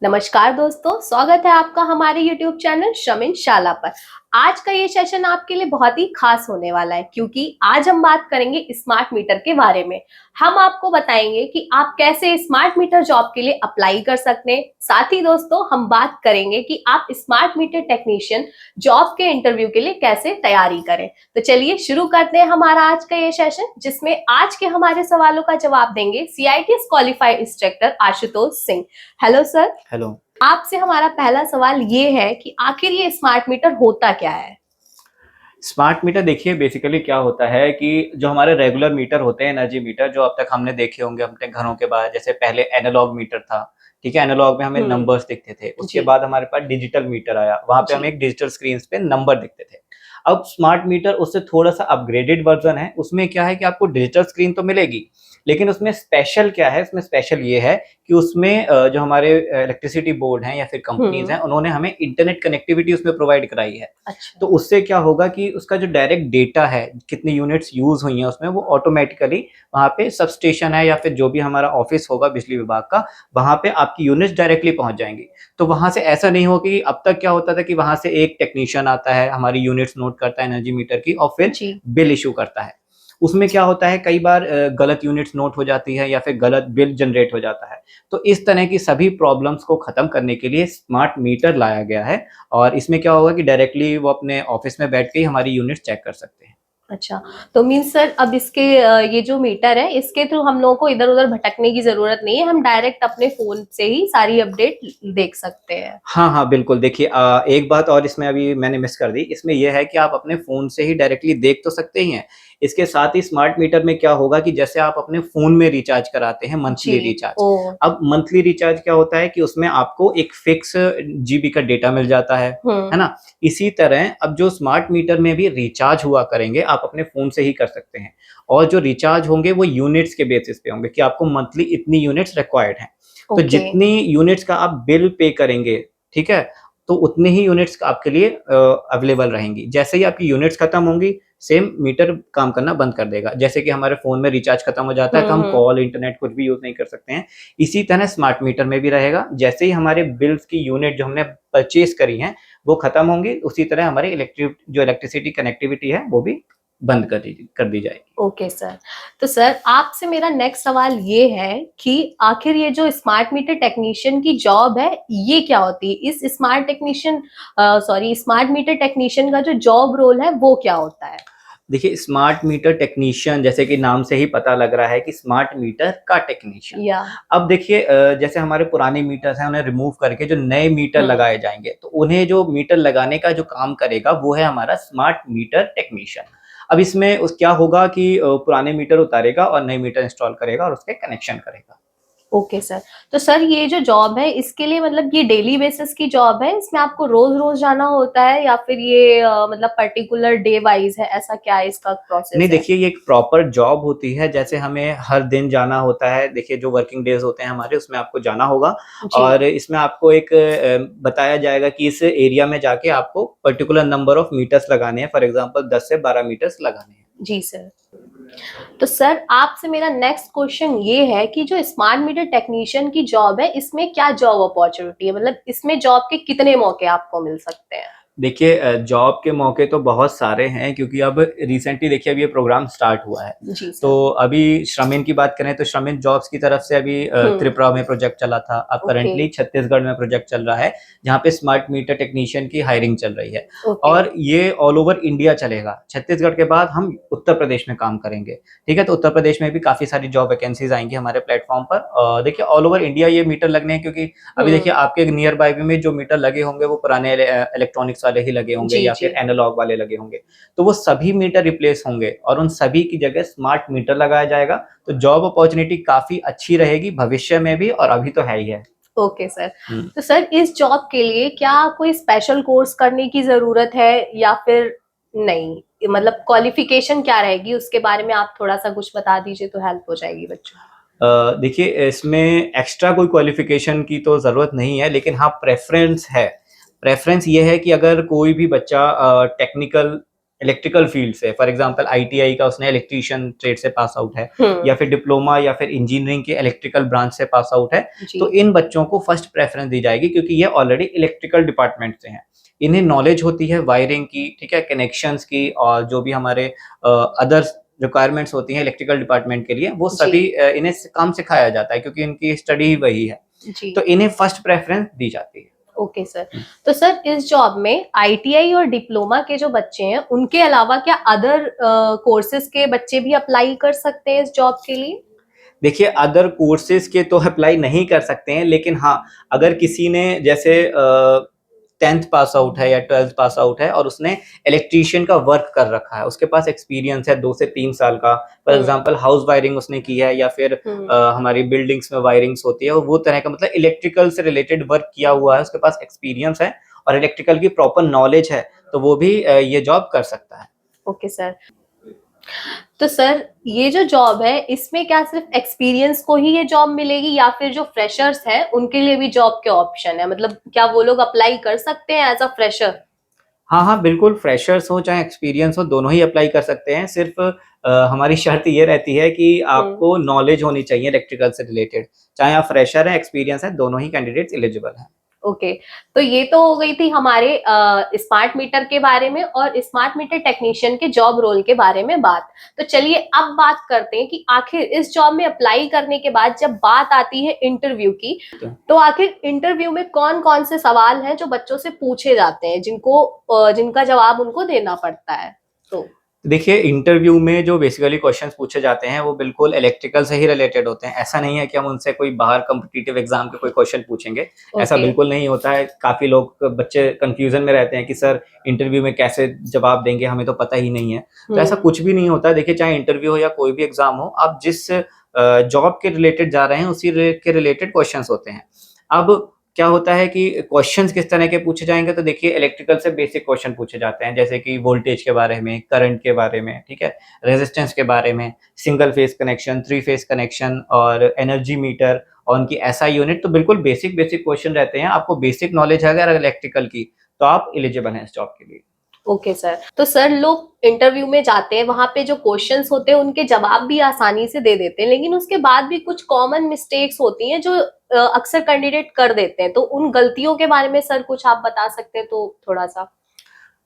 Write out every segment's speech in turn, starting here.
नमस्कार दोस्तों, स्वागत है आपका हमारे YouTube चैनल श्रमिन शाला पर। आज का ये सेशन आपके लिए बहुत ही खास होने वाला है क्योंकि आज हम बात करेंगे स्मार्ट मीटर के बारे में। हम आपको बताएंगे कि आप कैसे स्मार्ट मीटर जॉब के लिए अप्लाई कर सकते हैं। साथ ही दोस्तों हम बात करेंगे कि आप स्मार्ट मीटर टेक्नीशियन जॉब के इंटरव्यू के लिए कैसे तैयारी करें। तो चलिए शुरू करते हैं हमारा आज का ये सेशन, जिसमें आज के हमारे सवालों का जवाब देंगे CITS qualified instructor Ashutosh Singh. Hello sir. Hello. आपसे हमारा पहला सवाल ये है कि आखिर ये स्मार्ट मीटर होता क्या है? स्मार्ट मीटर देखिए बेसिकली क्या होता है कि जो हमारे रेगुलर मीटर होते हैं, एनर्जी मीटर जो अब तक हमने देखे होंगे अपने घरों के बाहर, जैसे पहले एनालॉग मीटर था। ठीक है, एनालॉग में हमें हम्म। नंबर्स दिखते थे। उसके जी। बाद हमारे पास डिजिटल मीटर आया, वहां पे हमें जी। एक डिजिटल स्क्रीन पे नंबर दिखते थे। अब स्मार्ट मीटर उससे थोड़ा सा अपग्रेडेड वर्जन है। उसमें क्या है कि आपको डिजिटल स्क्रीन तो मिलेगी, लेकिन उसमें स्पेशल क्या है, उसमें स्पेशल ये है कि उसमें जो हमारे इलेक्ट्रिसिटी बोर्ड हैं या फिर कंपनीज हैं, उन्होंने हमें इंटरनेट कनेक्टिविटी उसमें प्रोवाइड कराई है। अच्छा। तो उससे क्या होगा कि उसका जो डायरेक्ट डेटा है, कितनी यूनिट्स यूज हुई हैं उसमें, वो ऑटोमेटिकली वहाँ पे सब स्टेशन है या फिर जो भी हमारा ऑफिस होगा बिजली विभाग का, वहाँ पे आपकी यूनिट्स डायरेक्टली पहुँच जाएंगी। तो वहाँ से ऐसा नहीं हो कि अब तक क्या होता था कि वहाँ से एक टेक्नीशियन आता है, हमारी यूनिट्स नोट करता है एनर्जी मीटर की और फिर जी। बिल इशू करता है। उसमें क्या होता है, कई बार गलत यूनिट्स नोट हो जाती है या फिर गलत बिल जनरेट हो जाता है। तो इस तरह की सभी प्रॉब्लम्स को खत्म करने के लिए स्मार्ट मीटर लाया गया है। और इसमें क्या होगा कि डायरेक्टली वो अपने ऑफिस में बैठ के ही हमारी यूनिट चेक कर सकते हैं। अच्छा, तो मीन्स सर अब इसके ये जो मीटर है इसके थ्रू हम लोगों को इधर उधर भटकने की जरूरत नहीं है, हम डायरेक्ट अपने फोन से ही सारी अपडेट देख सकते हैं। हाँ, हाँ, बिल्कुल। देखिए एक बात और इसमें अभी मैंने मिस कर दी, इसमें ये है कि आप अपने फ़ोन से ही डायरेक्टली देख तो सकते ही हैं। इसके साथ ही स्मार्ट मीटर में क्या होगा कि जैसे आप अपने फ़ोन में रिचार्ज कराते हैं जी। Monthly recharge. ओ। अब मंथली रिचार्ज क्या होता है कि उसमें आपको एक फ़िक्स जीबी का डेटा मिल जाता है हम्म। ना? इसी तरह अब जो स्मार्ट मीटर में भी रिचार्ज हुआ करेंगे, आप अपने फ़ोन से ही कर सकते हैं। और जो रिचार्ज होंगे वो यूनिट्स के बेसिस पे होंगे कि आपको मंथली इतनी यूनिट्स रिक्वायर्ड हैं। तो ओके। जितनी यूनिट्स का आप बिल पे करेंगे, ठीक है? तो उतनी ही यूनिट्स आपके लिए अवेलेबल रहेंगी। जैसे ही आपकी यूनिट्स खत्म होंगी, सेम मीटर काम करना बंद कर देगा। जैसे कि हमारे फ़ोन में रिचार्ज खत्म हो जाता है, तो हम हम्म। कॉल, इंटरनेट कुछ भी यूज़ नहीं कर सकते हैं। इसी तरह स्मार्ट मीटर में भी रहेगा। जैसे ही हमारे बिल्स की यूनिट जो हमने परचेज़ करी हैं, वो खत्म होंगी, उसी तरह हमारी इलेक्ट्रिसिटी कनेक्टिविटी है, वो भी बंद कर दी जाएगी। Okay sir. तो सर आपसे मेरा नेक्स्ट सवाल ये है कि आखिर ये जो स्मार्ट मीटर टेक्नीशियन की जॉब है ये क्या होती है? इस स्मार्ट मीटर टेक्नीशियन का जो जॉब रोल है वो क्या होता है? देखिए, स्मार्ट मीटर टेक्नीशियन जैसे कि नाम से ही पता लग रहा है कि स्मार्ट मीटर का टेक्नीशियन। या। अब देखिए जैसे हमारे पुराने मीटर्स हैं, उन्हें रिमूव करके जो नए मीटर हम्म। लगाए जाएँगे, तो उन्हें जो मीटर लगाने का जो काम करेगा, वो है हमारा स्मार्ट मीटर टेक्नीशियन। अब इसमें उस क्या होगा कि पुराने मीटर उतारेगा और नए मीटर इंस्टॉल करेगा और उसके कनेक्शन करेगा। Okay sir. तो सर ये जो जॉब है इसके लिए मतलब ये डेली बेसिस की जॉब है, इसमें आपको रोज रोज जाना होता है या फिर ये मतलब पर्टिकुलर डे वाइज है, ऐसा क्या है इसका प्रोसेस नहीं, है? देखिए ये एक प्रॉपर जॉब होती है, जैसे हमें हर दिन जाना होता है। देखिए जो वर्किंग डेज़ होते हैं हमारे, उसमें आपको जाना होगा जी। और इसमें आपको एक बताया जाएगा कि इस एरिया में जाके आपको पर्टिकुलर नंबर ऑफ मीटर्स लगाने हैं। फॉर एग्ज़ाम्पल 10 से 12 मीटर्स लगाने हैं। जी सर। तो सर आपसे मेरा नेक्स्ट क्वेश्चन ये है कि जो स्मार्ट मीटर टेक्नीशियन की जॉब है इसमें क्या जॉब अपॉर्चुनिटी है, मतलब इसमें जॉब के कितने मौके आपको मिल सकते हैं? देखिए जॉब के मौके तो बहुत सारे हैं क्योंकि अब रिसेंटली देखिए अभी ये प्रोग्राम स्टार्ट हुआ है। जी तो सर। अभी श्रमिन की बात करें तो श्रमिन जॉब्स की तरफ से अभी हम्म। त्रिपुरा में प्रोजेक्ट चला था। अब ओके। करंटली छत्तीसगढ़ में प्रोजेक्ट चल रहा है, जहाँ पे स्मार्ट मीटर टेक्नीशियन की हायरिंग चल रही है। ओके। और ये ऑल ओवर इंडिया चलेगा। छत्तीसगढ़ के बाद हम उत्तर प्रदेश में काम करेंगे। ठीक है? तो उत्तर प्रदेश में भी काफ़ी सारी जॉब वैकेंसीज़ आएँगी हमारे प्लेटफ़ॉर्म पर। देखिए ऑल ओवर इंडिया ये मीटर लगने हैं क्योंकि अभी देखिए हम्म। आपके नियर बाय में जो मीटर लगे होंगे वो पुराने इलेक्ट्रॉनिक्स वाले ही लगे होंगे जी। या जी। फिर एनालॉग वाले लगे होंगे। तो वो सभी मीटर रिप्लेस होंगे और उन सभी की जगह स्मार्ट मीटर लगाया जाएगा। तो जॉब अपॉर्च्युनिटी काफ़ी अच्छी रहेगी भविष्य में भी और अभी तो है ही है। Okay sir. हुँ। तो सर इस जॉब के लिए क्या कोई स्पेशल कोर्स करने की जरूरत है या फिर नहीं, मतलब क्वालिफिकेशन क्या रहेगी उसके बारे में आप थोड़ा सा कुछ बता दीजिए तो हेल्प हो जाएगी बच्चों देखिए इसमें एक्स्ट्रा कोई क्वालिफ़िकेशन की तो ज़रूरत नहीं है, लेकिन हाँ प्रेफ़रेंस है। प्रेफ़रेंस ये है कि अगर कोई भी बच्चा टेक्निकल इलेक्ट्रिकल फील्ड से, फॉर एग्जांपल आईटीआई का उसने इलेक्ट्रीशियन ट्रेड से पास आउट है, या फिर डिप्लोमा या फिर इंजीनियरिंग के इलेक्ट्रिकल ब्रांच से पास आउट है, जी। तो इन बच्चों को फर्स्ट प्रेफरेंस दी जाएगी क्योंकि ये ऑलरेडी इलेक्ट्रिकल डिपार्टमेंट से हैं। इन्हें नॉलेज होती है वायरिंग की, ठीक है, कनेक्शंस की, और जो भी हमारे अदर रिक्वायरमेंट्स होती हैं इलेक्ट्रिकल डिपार्टमेंट के लिए, वो सभी इन्हें काम सिखाया जाता है क्योंकि इनकी स्टडी ही वही है। जी। तो इन्हें फर्स्ट प्रेफरेंस दी जाती है। Okay sir. तो सर इस जॉब में आईटीआई और डिप्लोमा के जो बच्चे हैं उनके अलावा क्या अदर कोर्सेज के बच्चे भी अप्लाई कर सकते हैं इस जॉब के लिए? देखिए, अदर कोर्सेज के तो अप्लाई नहीं कर सकते हैं, लेकिन हाँ, अगर किसी ने जैसे 10th पास आउट है या 12th पास आउट है और उसने इलेक्ट्रीशियन का वर्क कर रखा है, उसके पास एक्सपीरियंस है 2 से 3 साल का, फॉर एग्जांपल हाउस वायरिंग उसने की है, या फिर हमारी बिल्डिंग्स में वायरिंग्स होती है, वो तरह का, मतलब इलेक्ट्रिकल से रिलेटेड वर्क किया हुआ है, उसके पास एक्सपीरियंस है और इलेक्ट्रिकल की प्रॉपर नॉलेज है, तो वो भी ये जॉब कर सकता है। Okay sir. तो सर ये जो जॉब है इसमें क्या सिर्फ एक्सपीरियंस को ही ये जॉब मिलेगी या फिर जो फ्रेशर्स हैं उनके लिए भी जॉब के ऑप्शन है, मतलब क्या वो लोग अप्लाई कर सकते हैं एज अ फ्रेशर? हाँ, हाँ, बिल्कुल, फ्रेशर्स हो चाहे एक्सपीरियंस हो, दोनों ही अप्लाई कर सकते हैं। सिर्फ़ हमारी शर्त ये रहती है कि आपको नॉलेज होनी चाहिए इलेक्ट्रिकल से रिलेटेड। चाहे आप फ्रेशर हैं, एक्सपीरियंस है, दोनों ही कैंडिडेट्स एलिजिबल हैं। ओके। तो ये तो हो गई थी हमारे स्मार्ट मीटर के बारे में और स्मार्ट मीटर टेक्नीशियन के जॉब रोल के बारे में बात। तो चलिए अब बात करते हैं कि आखिर इस जॉब में अप्लाई करने के बाद जब बात आती है इंटरव्यू की, तो आखिर इंटरव्यू में कौन-कौन से सवाल हैं जो बच्चों से पूछे जाते हैं, जिनका जवाब उनको देना पड़ता है? तो देखिए, इंटरव्यू में जो बेसिकली क्वेश्चंस पूछे जाते हैं, वो बिल्कुल इलेक्ट्रिकल से ही रिलेटेड होते हैं। ऐसा नहीं है कि हम उनसे कोई बाहर कॉम्पिटिटिव एग्ज़ाम के कोई क्वेश्चन पूछेंगे, ऐसा बिल्कुल नहीं होता है। काफ़ी लोग बच्चे कन्फ्यूज़न में रहते हैं कि सर इंटरव्यू में कैसे जवाब देंगे, हमें तो पता ही नहीं है। तो ऐसा कुछ भी नहीं होता है। देखिए, चाहे इंटरव्यू हो या कोई भी एग्ज़ाम हो, आप जिस जॉब के रिलेटेड जा रहे हैं, उसी के रिलेटेड क्वेश्चंस होते हैं। अब क्या होता है कि क्वेश्चंस किस तरह के पूछे जाएँगे, तो देखिए इलेक्ट्रिकल से बेसिक क्वेश्चन पूछे जाते हैं, जैसे कि वोल्टेज के बारे में, करंट के बारे में, ठीक है? रेजिस्टेंस के बारे में, single phase connection, 3 phase connection और एनर्जी मीटर और उनकी एसआई यूनिट, तो बिल्कुल बेसिक क्वेश्चन रहते हैं। आपको बेसिक नॉलेज है अगर इलेक्ट्रिकल की, तो आप एलिजिबल हैं इस जॉब के लिए। Okay sir. तो सर लोग इंटरव्यू में जाते हैं, वहां पे जो क्वेश्चंस होते हैं उनके जवाब भी आसानी से दे देते हैं, लेकिन उसके बाद भी कुछ कॉमन मिस्टेक्स होती हैं जो अक्सर कैंडिडेट कर देते हैं। तो उन गलतियों के बारे में सर कुछ आप बता सकते हैं तो थोड़ा सा।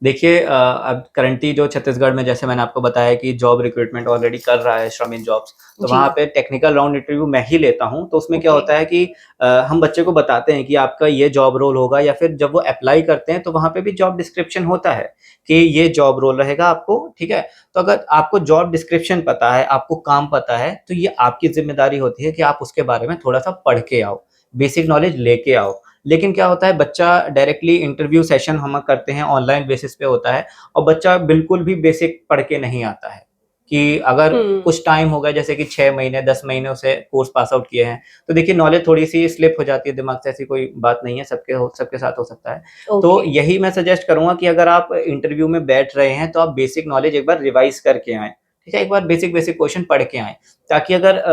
देखिए, अब करंटली जो छत्तीसगढ़ में, जैसे मैंने आपको बताया कि जॉब रिक्रूटमेंट ऑलरेडी कर रहा है श्रम इन जॉब्स, तो जी। वहाँ पे टेक्निकल राउंड इंटरव्यू मैं ही लेता हूँ। तो उसमें क्या ओके। होता है कि हम बच्चे को बताते हैं कि आपका ये जॉब रोल होगा, या फिर जब वो अप्लाई करते हैं तो वहाँ पे भी जॉब डिस्क्रिप्शन होता है कि ये जॉब रोल रहेगा आपको, ठीक है? तो अगर आपको जॉब डिस्क्रिप्शन पता है, आपको काम पता है, तो ये आपकी ज़िम्मेदारी होती है कि आप उसके बारे में थोड़ा-सा पढ़ के आओ, बेसिक नॉलेज लेके आओ। लेकिन क्या होता है, बच्चा डायरेक्टली इंटरव्यू सेशन हम करते हैं, ऑनलाइन बेसिस पे होता है, और बच्चा बिल्कुल भी बेसिक पढ़ के नहीं आता है कि अगर कुछ टाइम हो गया, जैसे कि 6 महीने 10 महीने उसे कोर्स पास आउट किए हैं, तो देखिए नॉलेज थोड़ी-सी स्लिप हो जाती है दिमाग से, ऐसी कोई बात नहीं है, सबके साथ हो सकता है। तो यही मैं सजेस्ट करूँगा कि अगर आप इंटरव्यू में बैठ रहे हैं, तो आप बेसिक नॉलेज एक बार रिवाइज़ करके आएँ, ठीक है? एक बार बेसिक क्वेश्चन पढ़ के आएँ, ताकि अगर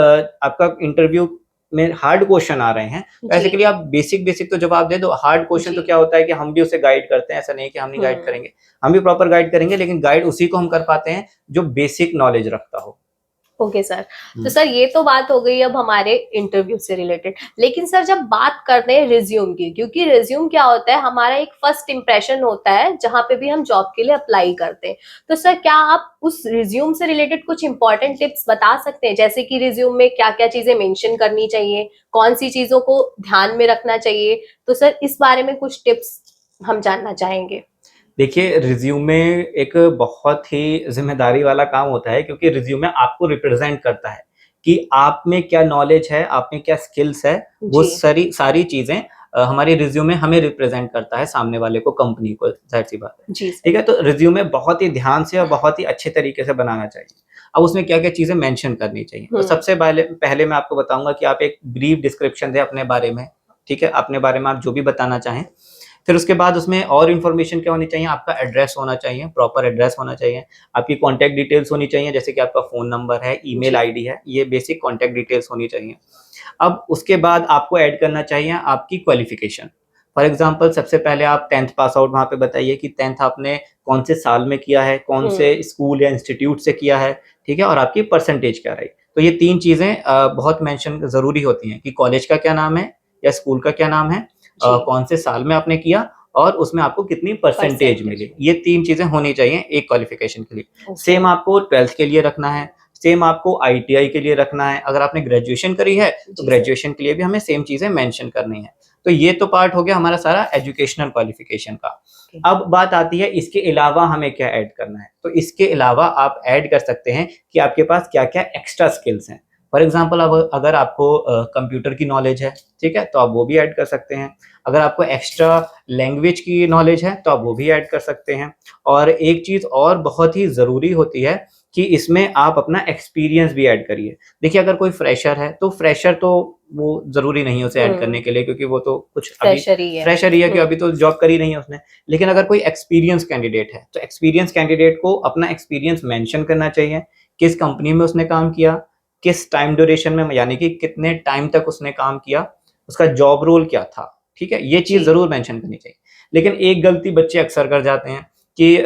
आपका इंटरव्यू में हार्ड क्वेश्चन आ रहे हैं, तो ऐसे के लिए आप बेसिक तो जवाब दे दो। हार्ड क्वेश्चन तो क्या होता है कि हम भी उसे गाइड करते हैं, ऐसा नहीं है कि हम नहीं गाइड करेंगे। हम भी प्रॉपर गाइड करेंगे, लेकिन गाइड उसी को हम कर पाते हैं जो बेसिक नॉलेज रखता हो। Okay sir. तो सर ये तो बात हो गई अब हमारे इंटरव्यू से रिलेटेड, लेकिन सर जब बात करते हैं रिज्यूम की, क्योंकि रिज्यूम क्या होता है, हमारा एक फर्स्ट इंप्रेशन होता है जहां पे भी हम जॉब के लिए अप्लाई करते हैं। तो सर क्या आप उस रिज्यूम से रिलेटेड कुछ इंपॉर्टेंट टिप्स बता सकते हैं, जैसे कि रिज्यूम में क्या क्या चीजें मेंशन करनी चाहिए, कौन सी चीजों को ध्यान में रखना चाहिए? तो सर इस बारे में कुछ टिप्स हम जानना चाहेंगे। देखिए, रिज़्यूमे एक बहुत ही ज़िम्मेदारी वाला काम होता है, क्योंकि रिज़्यूमे आपको रिप्रेज़ेंट करता है कि आप में क्या नॉलेज है, आप में क्या स्किल्स है, वो जी। सारी चीज़ें हमारे रिज़्यूमे हमें रिप्रेज़ेंट करता है, सामने वाले को, कंपनी को, ज़ाहिर-सी बात है। जी सर। ठीक है? तो रिज़्यूमे बहुत ही ध्यान से और बहुत ही अच्छे तरीके से बनाना चाहिए। अब उसमें क्या-क्या चीज़ें मेंशन करनी चाहिए। तो सबसे पहले मैं आपको बताऊँगा कि आप एक ब्रीफ डिस्क्रिप्शन दें अपने बारे में, ठीक है? अपने बारे में आप जो भी बताना चाहें। फिर उसके बाद उसमें और इन्फॉर्मेशन क्या होनी चाहिए, आपका एड्रेस होना चाहिए, प्रॉपर एड्रेस होना चाहिए, आपकी कॉन्टैक्ट डिटेल्स होनी चाहिए, जैसे कि आपका फ़ोन नंबर है, ईमेल आईडी है, ये बेसिक कॉन्टैक्ट डिटेल्स होनी चाहिए। अब उसके बाद आपको ऐड करना चाहिए आपकी क्वालिफ़िकेशन। फॉर एग्जांपल सबसे पहले आप 10th पास आउट वहाँ पे बताइए कि 10th आपने कौन से साल में किया है, कौन से स्कूल या इंस्टीट्यूट से किया है, ठीक है, और आपकी परसेंटेज क्या रही। तो ये 3 चीज़ें बहुत मेंशन ज़रूरी होती हैं कि कॉलेज का क्या नाम है या स्कूल का क्या नाम है, जी। कौन से साल में आपने किया और उसमें आपको कितनी परसेंटेज मिली। ये 3 चीज़ें होनी चाहिए एक क्वालिफिकेशन के लिए। ओके। सेम आपको 12th के लिए रखना है, सेम आपको आईटीआई के लिए रखना है। अगर आपने ग्रेजुएशन करी है तो जी सर। ग्रेजुएशन के लिए भी हमें सेम चीज़ें मेंशन करनी है। तो ये तो पार्ट हो गया हमारा सारा एजुकेशनल क्वालिफिकेशन का। ओके। अब बात आती है इसके अलावा हमें क्या ऐड करना है। तो इसके अलावा आप ऐड कर सकते हैं कि आपके पास क्या-क्या एक्स्ट्रा स्किल्स हैं। फॉर एग्जांपल अब अगर आपको कंप्यूटर की नॉलेज है, ठीक है? तो आप वो भी ऐड कर सकते हैं। अगर आपको एक्स्ट्रा लैंग्वेज की नॉलेज है तो आप वो भी ऐड कर सकते हैं। और एक चीज़ और बहुत ही ज़रूरी होती है कि इसमें आप अपना एक्सपीरियंस भी ऐड करिए। देखिए अगर कोई फ्रेशर है तो फ्रेशर तो वो ज़रूरी नहीं है उसे ऐड करने के लिए, क्योंकि वो तो कुछ अभी फ्रेशर ही है। फ्रेशर ही है कि अभी तो जॉब करी नहीं है उसने। लेकिन अगर कोई एक्सपीरियंस कैंडिडेट है तो एक्सपीरियंस कैंडिडेट को अपना एक्सपीरियंस मेंशन करना चाहिए। किस कंपनी में उसने काम किया, किस टाइम ड्यूरेशन में, यानी कि कितने टाइम तक उसने काम किया, उसका जॉब रोल क्या था, ठीक है? ये चीज़ जी। ज़रूर मेंशन करनी चाहिए। लेकिन एक गलती बच्चे अक्सर कर जाते हैं कि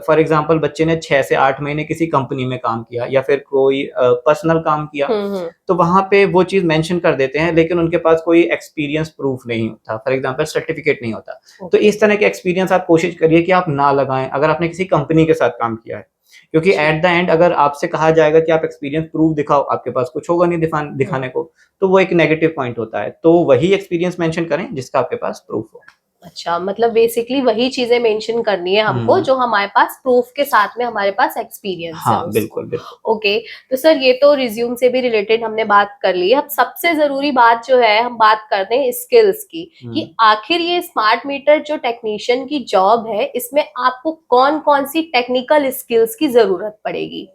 फॉर एग्जांपल बच्चे ने 6 से 8 महीने किसी कंपनी में काम किया या फिर कोई पर्सनल काम किया, हुँ। तो वहाँ पे वो चीज़ मेंशन कर देते हैं, लेकिन उनके पास कोई एक्सपीरियंस प्रूफ नहीं होता, फॉर एग्जांपल सर्टिफिकेट नहीं होता। तो ओके। इस तरह के एक्सपीरियंस आप कोशिश करिए कि आप ना लगाएँ, अगर आपने किसी कंपनी के साथ काम किया है। क्योंकि जी। एट द एंड अगर आपसे कहा जाएगा कि आप एक्सपीरियंस प्रूफ दिखाओ, आपके पास कुछ होगा नहीं हुँ। दिखाने को, तो वो एक नेगेटिव पॉइंट होता है। तो वही एक्सपीरियंस मेंशन करें जिसका आपके पास प्रूफ हो। अच्छा, मतलब बेसिकली वही चीज़ें मेंशन करनी है हमको हुँ। जो हमारे पास प्रूफ के साथ में हमारे पास एक्सपीरियंस है हाँ, उसको। बिल्कुल, बिल्कुल। ओके, तो सर ये तो रिज़्यूम से भी रिलेटेड हमने बात कर ली। अब सबसे ज़रूरी बात जो है हम बात करते हैं स्किल्स की, हुँ। कि आखिर ये स्मार्ट मीटर जो टेक्नीशियन की जॉब है, इसमें आपको कौन-कौन सी टेक्निकल स्किल्स की ज़रूरत पड़ेगी?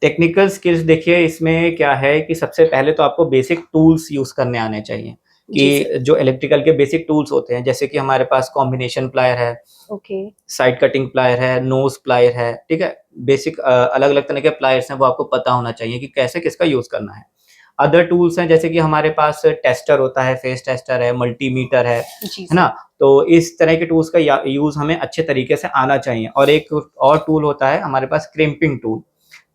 टेक्निकल स्किल्स देखिए इसमें क्या है कि सबसे पहले तो आपको बेसिक टूल्स यूज़ करने आने चाहिए, जी सर। कि जो इलेक्ट्रिकल के बेसिक टूल्स होते हैं, जैसे कि हमारे पास कॉम्बिनेशन प्लायर है, ओके। साइड कटिंग प्लायर है, नोज़ प्लायर है, ठीक है? बेसिक अलग-अलग तरह के प्लायर्स हैं, वो आपको पता होना चाहिए कि कैसे किसका यूज़ करना है। अदर टूल्स हैं जैसे कि हमारे पास टेस्टर होता है, फेस टेस्टर है, मल्टीमीटर जी है ना? सर। तो इस तरह के टूल्स का या यूज़ हमें अच्छे तरीके से आना चाहिए। और एक और टूल होता है हमारे पास क्रिम्पिंग टूल,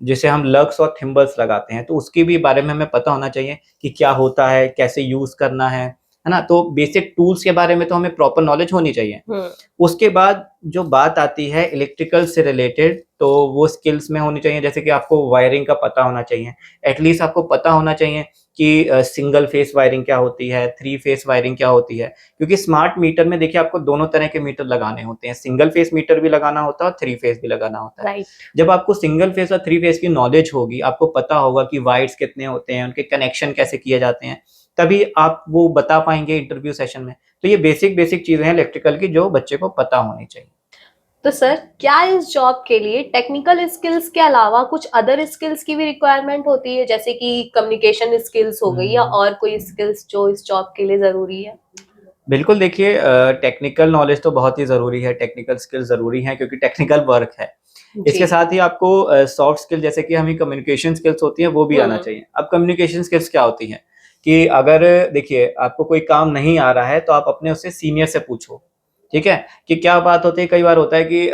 जिसे हम लग्स और थिम्बल्स लगाते हैं, तो उसके भी बारे में हमें पता होना चाहिए कि क्या होता है, कैसे यूज़ करना है ना? तो बेसिक टूल्स के बारे में तो हमें प्रॉपर नॉलेज होनी चाहिए। हुँ। उसके बाद जो बात आती है इलेक्ट्रिकल से रिलेटेड, तो वो स्किल्स में होनी चाहिए, जैसे कि आपको वायरिंग का पता होना चाहिए। एटलीस्ट आपको पता होना चाहिए कि सिंगल फेस वायरिंग क्या होती है, 3 फेस वायरिंग क्या होती है। क्योंकि स्मार्ट मीटर में देखिए आपको दोनों तरह के मीटर लगाने होते हैं, सिंगल फेस मीटर भी लगाना होता है और 3 फेस भी लगाना होता है। राइट। जब आपको सिंगल फेस और 3 फेस की नॉलेज होगी, आपको पता होगा कि वायर्स कितने होते हैं, उनके कनेक्शन कैसे किए जाते हैं, तभी आप वो बता पाएँगे इंटरव्यू सेशन में। तो ये बेसिक चीज़ें हैं इलेक्ट्रिकल की जो बच्चे को पता होनी चाहिए। तो सर क्या इस जॉब के लिए टेक्निकल स्किल्स के अलावा कुछ अदर स्किल्स की भी रिक्वायरमेंट होती है, जैसे कि कम्युनिकेशन स्किल्स हो गई या हुँ। और कोई स्किल्स जो इस जॉब के लिए ज़रूरी है? बिल्कुल देखिए टेक्निकल नॉलेज तो बहुत ही ज़रूरी है, टेक्निकल स्किल ज़रूरी हैं क्योंकि टेक्निकल वर्क है। जी। इसके साथ ही आपको सॉफ्ट स्किल जैसे कि हमें कम्युनिकेशन स्किल्स होती हैं वो भी आना हुँ। चाहिए। अब कम्युनिकेशन स्किल्स क्या होती हैं कि अगर देखिए आपको कोई काम नहीं आ रहा है तो आप अपने उससे सीनियर से पूछो, ठीक है? कि क्या बात होती है, कई बार होता है कि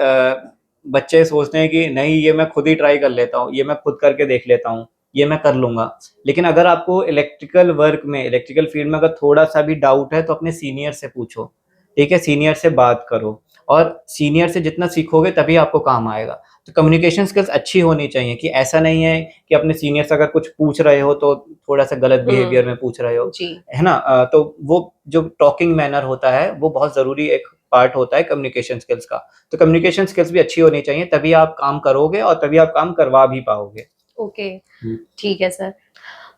बच्चे सोचते हैं कि नहीं ये मैं खुद ही ट्राई कर लेता हूँ, ये मैं खुद करके देख लेता हूँ, ये मैं कर लूँगा। लेकिन अगर आपको इलेक्ट्रिकल वर्क में, इलेक्ट्रिकल फील्ड में अगर थोड़ा-सा भी डाउट है तो अपने सीनियर से पूछो, ठीक है? सीनियर से बात करो और सीनियर से जितना सीखोगे तभी आपको काम आएगा। तो कम्युनिकेशन स्किल्स अच्छी होनी चाहिए कि ऐसा नहीं है कि अपने सीनियर से अगर कुछ पूछ रहे हो तो थोड़ा-सा गलत बिहेवियर में पूछ रहे हो, जी। है ना? तो वो जो टॉकिंग मैनर होता है वो बहुत ज़रूरी एक पार्ट होता है कम्युनिकेशन स्किल्स का। तो कम्युनिकेशन स्किल्स भी अच्छी होनी चाहिए, तभी आप काम करोगे और तभी आप काम करवा भी पाओगे। ओके, हुँ। ठीक है सर।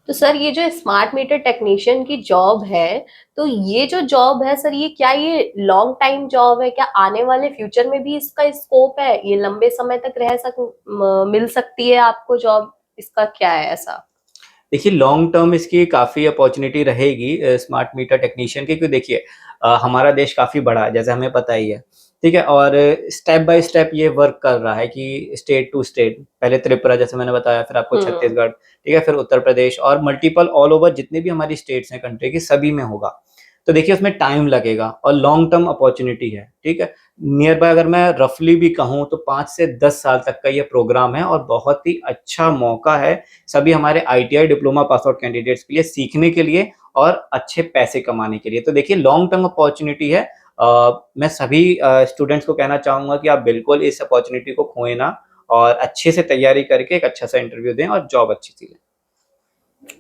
तो सर ये जो स्मार्ट मीटर टेक्नीशियन की जॉब है, तो ये जो जॉब है सर, ये क्या ये लॉन्ग टाइम जॉब है? क्या आने वाले फ्यूचर में भी इसका स्कोप है? ये लंबे समय तक मिल सकती है आपको जॉब? इसका क्या है ऐसा? देखिए लॉन्ग टर्म इसकी काफ़ी अपॉर्च्युनिटी रहेगी स्मार्ट मीटर टेक्नीशियन की, क्योंकि देखिए हमारा देश काफ़ी बड़ा है, जैसे हमें पता ही है, ठीक है? और स्टेप बाय स्टेप ये वर्क कर रहा है कि स्टेट टू स्टेट, पहले त्रिपुरा जैसे मैंने बताया, फिर आपको हुँ। छत्तीसगढ़, ठीक है? फिर उत्तर प्रदेश और मल्टीपल ऑल ओवर जितनी भी हमारी स्टेट्स हैं कंट्री की, सभी में होगा। तो देखिए उसमें टाइम लगेगा और लॉन्ग टर्म अपॉर्चुनिटी है, ठीक है। नियर बाय अगर मैं रफली भी कहूँ तो 5 से 10 साल तक का ये प्रोग्राम है और बहुत ही अच्छा मौका है सभी हमारे ITI diploma pass out candidates के लिए सीखने के लिए और अच्छे पैसे कमाने के लिए। तो देखिए लॉन्ग टर्म अपॉर्चुनिटी है। मैं सभी स्टूडेंट्स को कहना चाहूँगा कि आप बिल्कुल इस अपॉर्चुनिटी को खोएँ ना और अच्छे से तैयारी करके एक अच्छा सा इंटरव्यू दें और जॉब अच्छी सी लें।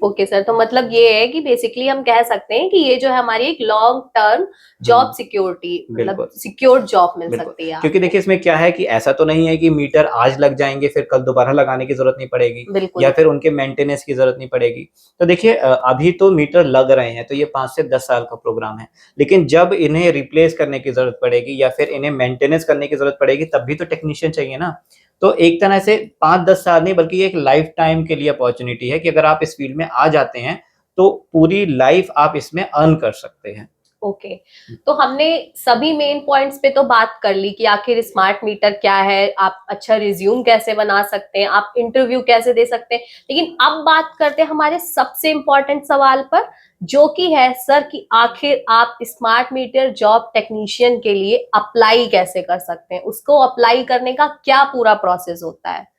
ओके सर, तो मतलब ये है कि बेसिकली हम कह सकते हैं कि ये जो है हमारी एक लॉन्ग टर्म जॉब सिक्योरिटी, मतलब बिल्कुल। सिक्योर जॉब मिल बिल्कुल, सकती है क्योंकि आपको। देखिए इसमें क्या है कि ऐसा तो नहीं है कि मीटर आज लग जाएँगे फिर कल दोबारा लगाने की ज़रूरत नहीं पड़ेगी बिल्कुल। या फिर उनके मेंटेनेंस की ज़रूरत नहीं पड़ेगी। तो देखिए अभी तो मीटर लग रहे हैं तो ये 5 से 10 साल का प्रोग्राम है। लेकिन जब इन्हें रिप्लेस करने की ज़रूरत पड़ेगी या फिर इन्हें मेंटेनेंस करने की ज़रूरत पड़ेगी तब भी तो टेक्नीशियन चाहिए ना। तो एक तरह से 5-10 साल नहीं बल्कि एक लाइफ टाइम के लिए अपॉर्च्युनिटी है कि अगर आप इस फील्ड में आ जाते हैं तो पूरी लाइफ आप इसमें अर्न कर सकते हैं। ओके, तो हमने सभी मेन पॉइंट्स पे तो बात कर ली कि आखिर स्मार्ट मीटर क्या है, आप अच्छा रिज्यूम कैसे बना सकते हैं, आप इंटरव्यू कैसे दे सकते हैं। लेकिन अब बात करते हैं हमारे सबसे इम्पोर्टेंट सवाल पर, जो कि है सर कि आखिर आप स्मार्ट मीटर जॉब टेक्नीशियन के लिए अप्लाई कैसे कर सकते हैं, उसको अप्लाई करने का क्या पूरा प्रोसेस होता है।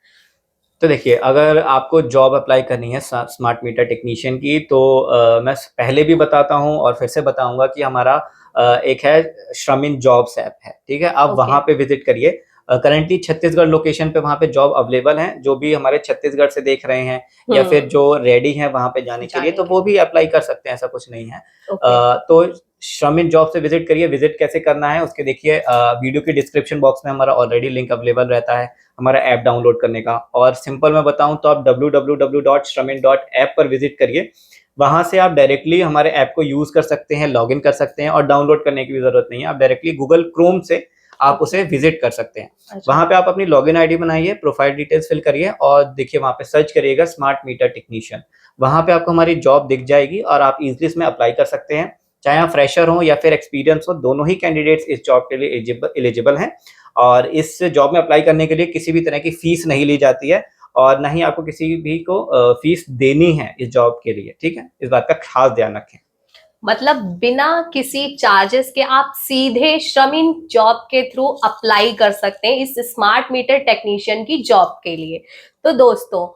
तो देखिए, अगर आपको जॉब अप्लाई करनी है स्मार्ट मीटर टेक्नीशियन की तो मैं पहले भी बताता हूँ और फिर से बताऊँगा कि हमारा एक है श्रमिन जॉब्स ऐप है, ठीक है? आप ओके। वहाँ पे विज़िट करिए। करंटली छत्तीसगढ़ लोकेशन पे वहाँ पे जॉब अवेलेबल हैं, जो भी हमारे छत्तीसगढ़ से देख रहे हैं या फिर जो रेडी हैं वहाँ पे जाने के लिए, तो वो भी अप्लाई कर सकते हैं, ऐसा कुछ नहीं है। तो श्रमिन जॉब से विज़िट करिए। विज़िट कैसे करना है उसके देखिए वीडियो के डिस्क्रिप्शन बॉक्स में हमारा ऑलरेडी लिंक अवेलेबल रहता है, हमारा ऐप डाउनलोड करने का। और सिंपल मैं बताऊँ तो आप www.shramin.app पर विज़िट करिए। वहाँ से आप डायरेक्टली हमारे ऐप को यूज़ कर सकते हैं, लॉगिन कर सकते हैं और डाउनलोड करने की भी ज़रूरत नहीं है। आप डायरेक्टली गूगल क्रोम से आप उसे विज़िट कर सकते हैं। अच्छा। वहाँ पे आप अपनी लॉगिन आईडी बनाइए, प्रोफाइल डिटेल्स फिल करिए और देखिए वहाँ पे सर्च करिएगा स्मार्ट मीटर टेक्नीशियन। वहाँ पे आपको हमारी जॉब दिख जाएगी और आप ईज़िली इसमें अप्लाई कर सकते हैं। चाहे आप फ्रेशर हो या फिर एक्सपीरियंस हो, दोनों ही कैंडिडेट्स इस जॉब के लिए एलिजिबल हैं। और इस जॉब में अप्लाई करने के लिए किसी भी तरह की फीस नहीं ली जाती है और ना ही आपको किसी भी को फीस देनी है इस जॉब के लिए, ठीक है? इस बात का खास ध्यान रखें। मतलब बिना किसी चार्जेस के आप सीधे श्रमिन जॉब के थ्रू अप्लाई कर सकते हैं इस स्मार्ट मीटर टेक्नीशियन की जॉब के लिए। तो दोस्तों,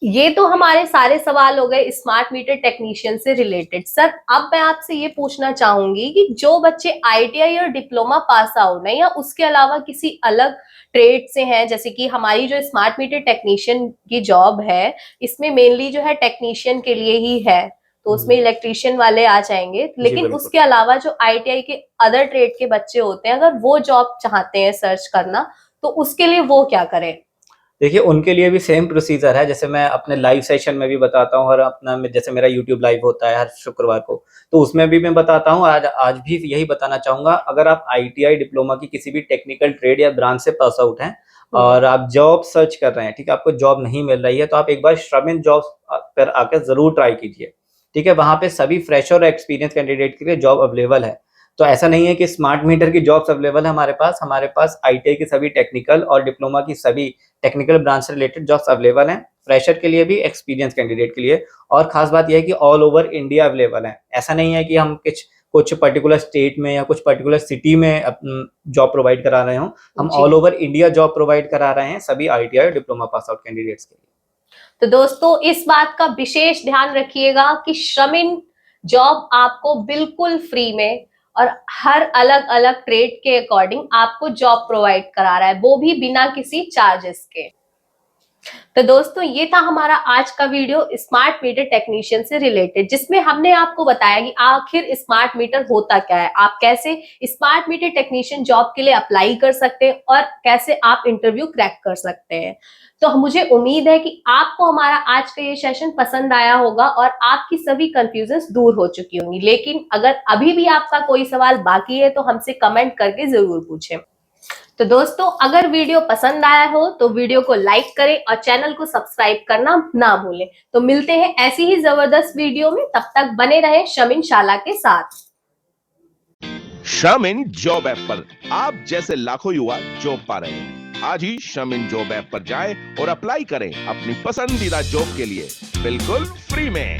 ये तो हमारे सारे सवाल हो गए स्मार्ट मीटर टेक्नीशियन से रिलेटेड। सर, अब मैं आपसे ये पूछना चाहूंगी कि जो बच्चे ITI और डिप्लोमा पास आउट हैं या उसके अलावा किसी अलग ट्रेड से हैं, जैसे कि हमारी जो स्मार्ट मीटर टेक्नीशियन की जॉब है, इसमें मेनली जो है टेक्नीशियन के लिए ही है, तो उसमें इलेक्ट्रीशियन वाले आ जाएंगे। लेकिन बिल्कुल। उसके अलावा जो ITI के अदर ट्रेड के बच्चे होते हैं, अगर वो जॉब चाहते हैं सर्च करना, तो उसके लिए वो क्या करें। देखिए, उनके लिए भी सेम प्रोसीजर है, जैसे मैं अपने लाइव सेशन में भी बताता हूँ और अपना जैसे मेरा यूट्यूब लाइव होता है हर शुक्रवार को, तो उसमें भी मैं बताता हूँ। आज भी यही बताना चाहूँगा, अगर आप ITI डिप्लोमा की किसी भी टेक्निकल ट्रेड या ब्रांच से पास आउट हैं और आप जॉब सर्च कर रहे हैं, ठीक है? आपको जॉब नहीं मिल रही है, तो आप एक बार श्रमिन जॉब्स पर आकर ज़रूर ट्राई कीजिए, ठीक है? वहाँ पे सभी फ्रेशर और एक्सपीरियंस कैंडिडेट के लिए जॉब अवेलेबल है। तो ऐसा नहीं है कि स्मार्ट मीटर की जॉब्स अवेलेबल है हमारे पास ITI की सभी टेक्निकल और डिप्लोमा की सभी टेक्निकल ब्रांच से रिलेटेड जॉब्स अवेलेबल हैं, फ्रेशर के लिए भी, एक्सपीरियंस कैंडिडेट के लिए। और खास बात यह है कि ऑल ओवर इंडिया अवेलेबल है। ऐसा नहीं है कि हम कुछ पर्टिकुलर स्टेट में या कुछ पर्टिकुलर सिटी में जॉब प्रोवाइड करा रहे हों। हम all over India job provide करा रहे हैं सभी ITI और डिप्लोमा पास आउट कैंडिडेट्स के लिए। तो दोस्तों, इस बात का विशेष ध्यान रखिएगा कि श्रमिन जॉब आपको बिल्कुल फ्री में और हर अलग अलग ट्रेड के अकॉर्डिंग आपको जॉब प्रोवाइड करा रहा है, वो भी बिना किसी चार्जेस के। तो दोस्तों, ये था हमारा आज का वीडियो स्मार्ट मीटर टेक्नीशियन से रिलेटेड, जिसमें हमने आपको बताया कि आखिर स्मार्ट मीटर होता क्या है, आप कैसे स्मार्ट मीटर टेक्नीशियन जॉब के लिए अप्लाई कर सकते हैं और कैसे आप इंटरव्यू क्रैक कर सकते हैं। तो मुझे उम्मीद है कि आपको हमारा आज का ये सेशन पसंद आया होगा और आपकी सभी कंफ्यूजन्स दूर हो चुकी होंगी। लेकिन अगर अभी भी आपका कोई सवाल बाकी है तो हमसे कमेंट करके जरूर पूछें। तो दोस्तों, अगर वीडियो पसंद आया हो तो वीडियो को लाइक करें और चैनल को सब्सक्राइब करना ना भूलें। तो मिलते हैं ऐसी ही जबरदस्त वीडियो में, तब तक बने रहें शमिन शाला के साथ। श्रमिन जॉब ऐप पर आप जैसे लाखों युवा जॉब पा रहे हैं। आज ही श्रमिन जॉब ऐप पर जाएं और अप्लाई करें अपनी पसंदीदा जॉब के लिए बिल्कुल फ्री में।